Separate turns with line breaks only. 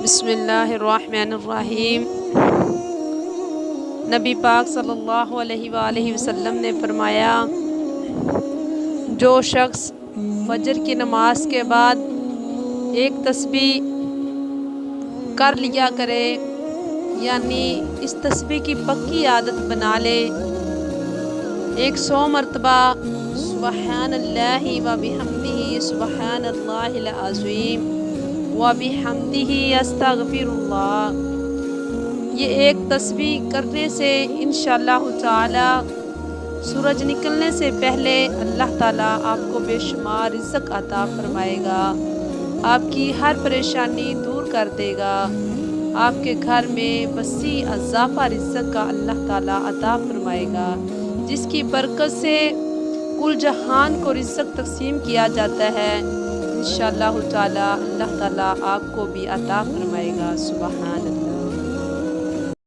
بسم اللہ الرحمن الرحیم۔ نبی پاک صلی اللہ علیہ وآلہ وسلم نے فرمایا، جو شخص فجر کی نماز کے بعد ایک تسبیح کر لیا کرے، یعنی اس تسبیح کی پکی عادت بنا لے، 100 مرتبہ سبحان اللہ و بحمدہ سبحان اللہ العظیم و بحمدہ استغفر اللہ، یہ ایک تسبیح کرنے سے انشاءاللہ تعالی سورج نکلنے سے پہلے اللہ تعالیٰ آپ کو بے شمار رزق عطا فرمائے گا، آپ کی ہر پریشانی دور کر دے گا، آپ کے گھر میں وسیع اضافہ رزق کا اللہ تعالیٰ عطا فرمائے گا، جس کی برکت سے کل جہان کو رزق تقسیم کیا جاتا ہے۔ انشاءاللہ تعالیٰ اللہ تعالیٰ آپ کو بھی عطا فرمائے گا۔ سبحان اللہ۔